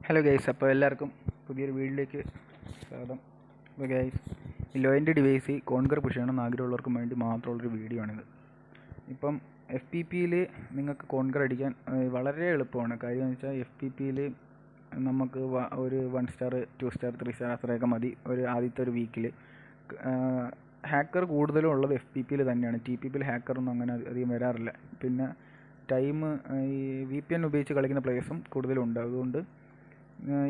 Hello guys, അപ്പോൾ എല്ലാവർക്കും പുതിയൊരു വീഡിയോയിലേക്ക് സ്വാഗതം. അപ്പോൾ ഗൈസ്, ഈ ലോ എൻഡ് ഡിവൈസ് കോൺകർ പുഷ് ചെയ്യണമെന്ന് ആഗ്രഹമുള്ളവർക്കും വേണ്ടി മാത്രമുള്ളൊരു വീഡിയോ ആണിത്. ഇപ്പം എഫ് പി പിയിൽ നിങ്ങൾക്ക് കോൺകർ അടിക്കാൻ വളരെ എളുപ്പമാണ്. കാര്യം എന്ന് വെച്ചാൽ എഫ് പി പിയിൽ നമുക്ക് ഒരു 1 സ്റ്റാർ 2 സ്റ്റാർ 3 സ്റ്റാർ അത്രയൊക്കെ മതി. ആദ്യത്തെ ഒരു വീക്കിൽ ഹാക്കർ കൂടുതലും ഉള്ളത് എഫ് പി പിയിൽ തന്നെയാണ്. ടി പി പിയിൽ ഹാക്കറൊന്നും അങ്ങനെ അധികം വരാറില്ല. പിന്നെ ടൈം ഈ VPN ഉപയോഗിച്ച് കളിക്കുന്ന പ്ലേയേഴ്സും കൂടുതലുണ്ട്. അതുകൊണ്ട്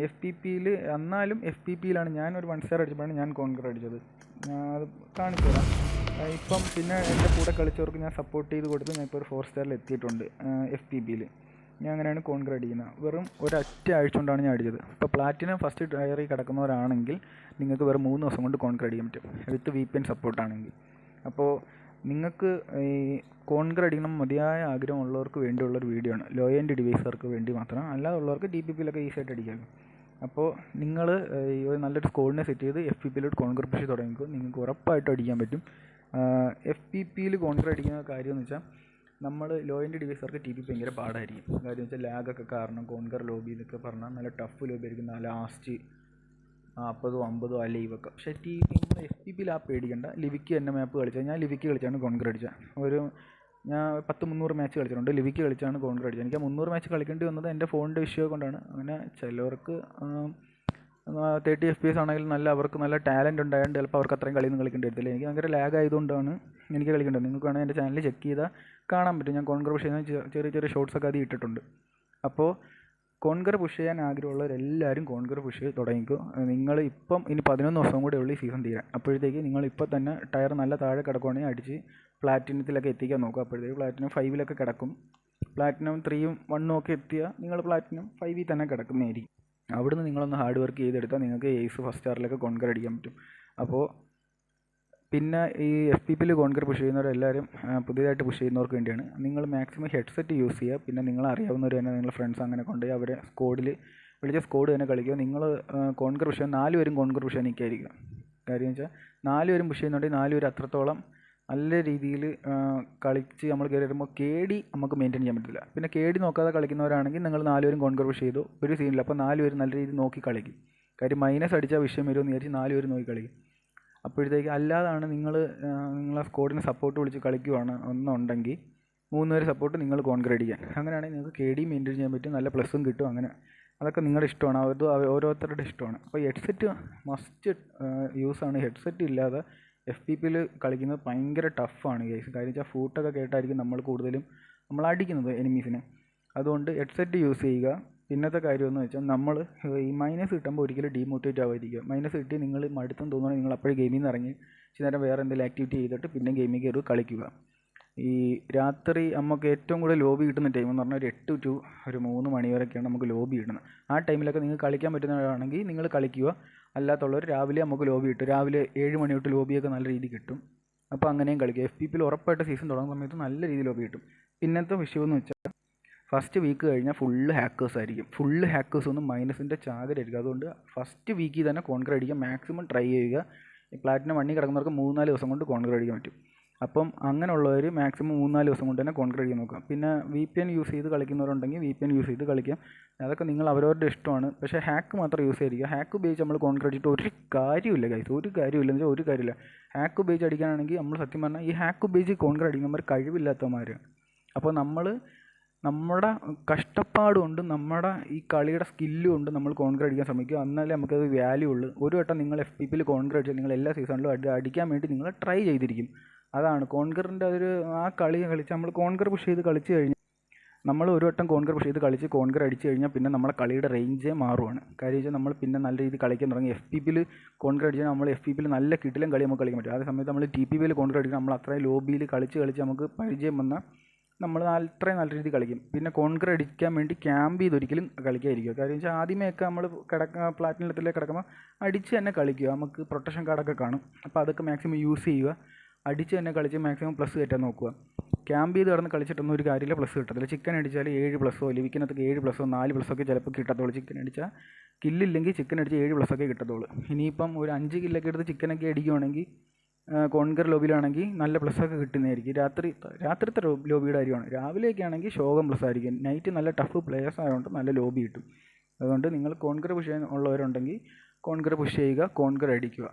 എഫ് പി പിയിൽ എന്നാലും എഫ് പി പിയിലാണ് ഞാനൊരു 1 സ്റ്റാർ അടിച്ചപ്പോഴാണ് ഞാൻ കോൺകർ അടിച്ചത്. അത് കാണിച്ചു തരാം. ഇപ്പം പിന്നെ എൻ്റെ കൂടെ കളിച്ചവർക്ക് ഞാൻ സപ്പോർട്ട് ചെയ്ത് കൊടുത്ത് ഞാൻ ഇപ്പോൾ ഒരു 4 സ്റ്റാറിൽ എത്തിയിട്ടുണ്ട് എഫ് പി പിയിൽ. ഞാൻ അങ്ങനെയാണ് കോൺകർ അടിക്കുന്നത്. വെറും ഒരൊറ്റ ആഴ്ച കൊണ്ടാണ് ഞാൻ അടിച്ചത്. ഇപ്പോൾ പ്ലാറ്റിനം ഫസ്റ്റ് ടയറിൽ കിടക്കുന്നവരാണെങ്കിൽ നിങ്ങൾക്ക് വെറും 3 ദിവസം കൊണ്ട് കോൺകർ അടിക്കാൻ പറ്റും, വിത്ത് VPN സപ്പോർട്ടാണെങ്കിൽ. അപ്പോൾ നിങ്ങൾക്ക് ഈ കോൺകർ അടിക്കണം മതിയായ ആഗ്രഹമുള്ളവർക്ക് വേണ്ടിയുള്ളൊരു വീഡിയോ ആണ്. ലോ എൻഡ് ഡിവൈസർക്ക് വേണ്ടി മാത്രം, അല്ലാതെ ഉള്ളവർക്ക് ടി പി പിയിലൊക്കെ ഈസി ആയിട്ട് അടിക്കാം. അപ്പോൾ നിങ്ങൾ നല്ലൊരു സ്കോഡിനെ സെറ്റ് ചെയ്ത് എഫ് പി പിയിലോട്ട് കോൺകർ പുഷ് തുടങ്ങിക്കോ. നിങ്ങൾക്ക് ഉറപ്പായിട്ടും അടിക്കാൻ പറ്റും. എഫ് പി പിയിൽ കോൺകർ അടിക്കുന്ന കാര്യം എന്ന് വെച്ചാൽ നമ്മൾ ലോ എൻഡ് ഡിവൈസർക്ക് ടി പി പി ഭയങ്കര പാടായിരിക്കും. കാര്യം വെച്ചാൽ ലാഗൊക്കെ കാരണം കോൺകർ ലോബി എന്നൊക്കെ പറഞ്ഞാൽ നല്ല ടഫ് ലോബി ആയിരിക്കും. ലാസ്റ്റ് 40 50 ആ ലീവൊക്കെ. പക്ഷേ നമ്മൾ എഫ് പി പിയിൽ പേടിക്കണ്ട. ലിവിക്ക് തന്നെ മാപ്പ് കളിച്ചാൽ ഞാൻ ലിവിക്ക് കളിച്ചാണ് കോൺകർ അടിച്ചത്. ഞാൻ 10-300 മാച്ച് കളിച്ചിട്ടുണ്ട്. ലിവിക്ക് കളിച്ചാണ് കോൺകർ അടിച്ചത്. എനിക്ക് 300 മാച്ച് കളിക്കേണ്ടി വന്നത് എൻ്റെ ഫോണിൻ്റെ വിഷയം കൊണ്ടാണ്. അങ്ങനെ ചിലവർക്ക് 30 FPS ആണെങ്കിലും അവർക്ക് നല്ല ടാലൻറ്റ് ഉണ്ടായതുകൊണ്ട് ചിലപ്പോൾ അവർക്ക് അത്രയും കളിയൊന്നും കളിക്കേണ്ടി വരത്തില്ല. എനിക്ക് ഭയങ്കര ലാഗ് ആയതുകൊണ്ടാണ് എനിക്ക് കളിക്കേണ്ടത്. നിങ്ങൾക്ക് വേണമെങ്കിൽ എൻ്റെ ചാനൽ ചെക്ക് ചെയ്താൽ കാണാൻ പറ്റും. ഞാൻ കോൺകർ പുഷ് ചെയ്യുന്ന ചെറിയ ഷോർട്സൊക്കെ അത് ഇട്ടിട്ടുണ്ട്. അപ്പോൾ കോൺകർ പുഷ് ചെയ്യാൻ ആഗ്രഹമുള്ളവരെല്ലാവരും കോൺകർ പുഷ് ചെയ്ത് തുടങ്ങിക്കോ. നിങ്ങൾ ഇപ്പം ഇനി 11 ദിവസം കൂടെ ഉള്ളൂ ഈ സീസൺ തീരാൻ. അപ്പോഴത്തേക്ക് നിങ്ങൾ ഇപ്പോൾ തന്നെ ടയർ നല്ല താഴെ കിടക്കുകയാണെങ്കിൽ അടിച്ച് പ്ലാറ്റിനത്തിലൊക്കെ എത്തിക്കാൻ നോക്കുക. അപ്പോഴത്തേക്ക് പ്ലാറ്റിനം 5-ലൊക്കെ കിടക്കും. പ്ലാറ്റിനം 3-ഉം 1-ഉം ഒക്കെ എത്തിയാൽ നിങ്ങൾ പ്ലാറ്റിനം 5-ൽ തന്നെ കിടക്കുന്നതായിരിക്കും. അവിടുന്ന് നിങ്ങളൊന്ന് ഹാർഡ് വർക്ക് ചെയ്തെടുത്താൽ നിങ്ങൾക്ക് എയ്സ് ഫസ്റ്റ് സ്റ്റാറിലൊക്കെ കോൺകർ അടിക്കാൻ പറ്റും. അപ്പോൾ പിന്നെ ഈ എഫ് പി പിയിൽ കോൺകർ പുഷ് ചെയ്യുന്നവരെല്ലാവരും പുതിയതായിട്ട് പുഷ് ചെയ്യുന്നവർക്ക് വേണ്ടിയാണ്. നിങ്ങൾ മാക്സിമം ഹെഡ്സെറ്റ് യൂസ് ചെയ്യുക. പിന്നെ നിങ്ങൾ അറിയാവുന്നവർ തന്നെ നിങ്ങളുടെ ഫ്രണ്ട്സ് അങ്ങനെ കൊണ്ടുപോയി അവരെ വിളിച്ച സ്കോഡ് തന്നെ കളിക്കുക. നിങ്ങൾ കോൺകർ പുഷ് ചെയ്യാൻ 4 പേരും കോൺകർ പുഷ് ചെയ്യാൻ നിൽക്കായിരിക്കുക. കാര്യം വെച്ചാൽ 4 പേരും പുഷ് ചെയ്യുന്നുണ്ടെങ്കിൽ 4 പേര് അത്രത്തോളം നല്ല രീതിയിൽ കളിച്ച് നമ്മൾ കയറി വരുമ്പോൾ KD നമുക്ക് മെയിൻറ്റെയിൻ ചെയ്യാൻ പറ്റില്ല. പിന്നെ KD നോക്കാതെ കളിക്കുന്നവരാണെങ്കിൽ നിങ്ങൾ 4 പേരും കോൺകർ പുഷ് ചെയ്തു ഒരു സീനില്ല. അപ്പോൾ 4 പേര് നല്ല രീതിയിൽ നോക്കി കളിക്കും. കാര്യം മൈനസ് അടിച്ചാൽ വിഷയം വരുമെന്ന് വിചാരിച്ച് 4 പേര് നോക്കി കളിക്കും. അപ്പോഴത്തേക്ക് അല്ലാതാണ് നിങ്ങളെ സ്കോഡിന് സപ്പോർട്ട് വിളിച്ച് കളിക്കുവാണ് എന്നുണ്ടെങ്കിൽ 3 പേര് സപ്പോർട്ട് നിങ്ങൾ കോൺകർ അടിക്കാൻ. അങ്ങനെയാണെങ്കിൽ നിങ്ങൾക്ക് KD മെയിൻറ്റെയിൻ ചെയ്യാൻ പറ്റും, നല്ല പ്ലസ്സും കിട്ടും. അങ്ങനെ അതൊക്കെ നിങ്ങളുടെ ഇഷ്ടമാണ്, അത് ഓരോരുത്തരുടെ ഇഷ്ടമാണ്. അപ്പോൾ ഹെഡ്സെറ്റ് മസ്റ്റ് യൂസാണ്. ഹെഡ്സെറ്റ് ഇല്ലാതെ എഫ് പി പിയിൽ കളിക്കുന്നത് ഭയങ്കര ടഫാണ് ഗൈസ്. കാര്യം വെച്ചാൽ ഫൂട്ടൊക്കെ കേട്ടായിരിക്കും നമ്മൾ അടിക്കുന്നത് എനിമീസിനെ. അതുകൊണ്ട് ഹെഡ്സെറ്റ് യൂസ് ചെയ്യുക. പിന്നത്തെ കാര്യമെന്ന് വെച്ചാൽ നമ്മൾ ഈ മൈനസ് കിട്ടുമ്പോൾ ഒരിക്കലും ഡീമോട്ടിവേറ്റ് ആവാതിരിക്കുക. മൈനസ് കിട്ടി നിങ്ങൾ മടുത്തെന്ന് തോന്നുകയാണെങ്കിൽ നിങ്ങൾ അപ്പോഴും ഗെയിമിൽ നിന്ന് ഇറങ്ങി ഇച്ചിരി നേരം വേറെ എന്തെങ്കിലും ആക്ടിവിറ്റി ചെയ്തിട്ട് പിന്നെ ഗെയിമിൽ കയറി കളിക്കുക. ഈ രാത്രി നമുക്ക് ഏറ്റവും കൂടുതൽ ലോബി കിട്ടുന്ന ടൈം എന്ന് പറഞ്ഞാൽ ഒരു 8 to ഒരു 3 മണി വരെയൊക്കെയാണ് നമുക്ക് ലോബി കിട്ടുന്നത്. ആ ടൈമിലൊക്കെ നിങ്ങൾക്ക് കളിക്കാൻ പറ്റുന്നവരാണെങ്കിൽ നിങ്ങൾ കളിക്കുക. അല്ലാത്തുള്ളവർ രാവിലെ നമുക്ക് ലോബി കിട്ടും. രാവിലെ 7 മണി തൊട്ട് ലോബിയൊക്കെ നല്ല രീതിയിൽ കിട്ടും. അപ്പോൾ അങ്ങനെയും കളിക്കുക. എഫ് പി പിയിൽ ഉറപ്പായിട്ട് സീസൺ തുടങ്ങുന്ന സമയത്ത് നല്ല രീതിയിൽ ലോബി കിട്ടും. പിന്നത്തെ വിഷയമെന്ന് വെച്ചാൽ ഫസ്റ്റ് വീക്ക് കഴിഞ്ഞാൽ ഫുള്ള് ഹാക്കേഴ്സ് ആയിരിക്കും. ഫുള്ള് ഹാക്കേഴ്സ് ഒന്നും മൈനസിൻ്റെ ചാകരായിരിക്കും. അതുകൊണ്ട് ഫസ്റ്റ് വീക്കിൽ തന്നെ കോൺകർ അടിക്കാൻ മാക്സിമം ട്രൈ ചെയ്യുക. ഈ പ്ലാറ്റിനം 1-ൽ കിടക്കുന്നവർക്ക് 3-4 ദിവസം കൊണ്ട് കോൺകർ അടിക്കാൻ പറ്റും. അപ്പം അങ്ങനെയുള്ളവർ മാക്സിമം 3-4 ദിവസം കൊണ്ട് തന്നെ കോൺകർ അടിക്കാൻ നോക്കുക. പിന്നെ VPN യൂസ് ചെയ്ത് കളിക്കുന്നവരുണ്ടെങ്കിൽ VPN യൂസ് ചെയ്ത് കളിക്കാം. അതൊക്കെ നിങ്ങൾ അവരവരുടെ ഇഷ്ടമാണ്. പക്ഷേ ഹാക്ക് മാത്രം യൂസ് ചെയ്തിരിക്കുക. ഹാക്ക് ഉപയോഗിച്ച് നമ്മൾ കോൺകർ അടിച്ചിട്ട് ഒരു കാര്യമില്ല ഗൈസ്, ഒരു കാര്യമില്ല എന്ന് വെച്ചാൽ ഒരു കാര്യമില്ല. ഹാക്ക് ഉപയോഗിച്ച് അടിക്കാനാണെങ്കിൽ നമ്മൾ സത്യം പറഞ്ഞാൽ ഈ ഹാക്ക് ഉപയോഗിച്ച് കോൺകർ അടിക്കുന്നവർ കഴിവില്ലാത്തവന്മാരാണ്. അപ്പോൾ നമ്മുടെ കഷ്ടപ്പാട് കൊണ്ട് നമ്മുടെ ഈ കളിയുടെ സ്കില്ല് കൊണ്ട് നമ്മൾ കോൺകർ അടിക്കാൻ ശ്രമിക്കുക. എന്നാലേ നമുക്കത് വാല്യൂ ഉള്ളൂ. ഒരു വട്ടം നിങ്ങൾ എഫ് പി പിയിൽ കോൺകർ അടിച്ചാൽ നിങ്ങൾ എല്ലാ സീസണിലും അടിക്കാൻ വേണ്ടി നിങ്ങൾ ട്രൈ ചെയ്തിരിക്കും. അതാണ് കോൺകറിൻ്റെ ആ കളി കളിച്ച് നമ്മൾ കോൺകർ പുഷ് ചെയ്ത് കളിച്ച് കഴിഞ്ഞാൽ നമ്മൾ ഒരു വട്ടം കോൺകർ പുഷ് ചെയ്ത് കളിച്ച് കോൺകർ അടിച്ച് കഴിഞ്ഞാൽ പിന്നെ നമ്മുടെ കളിയുടെ റേഞ്ചേ മാറുവാണ്. കാര്യം വെച്ചാൽ നമ്മൾ പിന്നെ നല്ല രീതിയിൽ കളിക്കാൻ തുടങ്ങി. എഫ് പി പിയിൽ കോൺകർ അടിച്ചാൽ നമ്മൾ എഫ് പി പിയിൽ നല്ല കിട്ടിലും കളി നമുക്ക് കളിക്കാൻ പറ്റും. അതേ സമയത്ത് നമ്മൾ ടി പി പിയിൽ കോൺകർ അടിക്കണം. നമ്മൾ അത്രയും ലോബിയിൽ കളിച്ച് നമുക്ക് പരിചയം വന്നാൽ നമ്മൾ അത്രയും നല്ല രീതിയിൽ കളിക്കും. പിന്നെ കോൺകർ അടിക്കാൻ വേണ്ടി ക്യാമ്പ് ചെയ്തൊരിക്കലും കളിക്കാതിരിക്കുക. കാര്യം വെച്ചാൽ ആദ്യമേയൊക്കെ നമ്മൾ പ്ലാറ്റിനത്തിലേക്ക് കിടക്കുമ്പോൾ അടിച്ച് തന്നെ കളിക്കുക. നമുക്ക് പ്രൊട്ടക്ഷൻ കാർഡൊക്കെ കാണും. അപ്പോൾ അതൊക്കെ മാക്സിമം യൂസ് ചെയ്യുക. അടിച്ച് തന്നെ കളിച്ച് മാക്സിമം പ്ലസ് കയറ്റാൻ നോക്കുക. ക്യാമ്പ് ചെയ്ത് കിടന്ന് കളിച്ചിട്ടൊന്നും ഒരു കാര്യമില്ല, പ്ലസ് കിട്ടത്തില്ല. ചിക്കൻ അടിച്ചാൽ 7+, ലിവിക്കിനകത്ത് 7+, 4+ ചിലപ്പോൾ കിട്ടത്തുള്ളൂ. ചിക്കൻ അടിച്ചാൽ കില്ലില്ലെങ്കിൽ ചിക്കൻ അടിച്ച് 7+ കിട്ടത്തുള്ളൂ. ഇനിയിപ്പം ഒരു 5 കില്ലൊക്കെ എടുത്ത് ചിക്കനൊക്കെ അടിക്കുവാണെങ്കിൽ കോൺകർ ലോബിയിലാണെങ്കിൽ നല്ല പ്ലസ്സൊക്കെ കിട്ടുന്നതായിരിക്കും. രാത്രിത്തെ ലോബിയുടെ കാര്യമാണ്. രാവിലെയൊക്കെ ആണെങ്കിൽ ശോകം പ്ലസ് ആയിരിക്കും. നൈറ്റ് നല്ല ടഫ് പ്ലേയേഴ്സ് ആയതുകൊണ്ട് നല്ല ലോബി കിട്ടും. അതുകൊണ്ട് നിങ്ങൾ കോൺകർ പുഷ് ചെയ്യാൻ ഉള്ളവരുണ്ടെങ്കിൽ കോൺകർ പുഷ് ചെയ്യുക, കോൺകർ അടിക്കുക.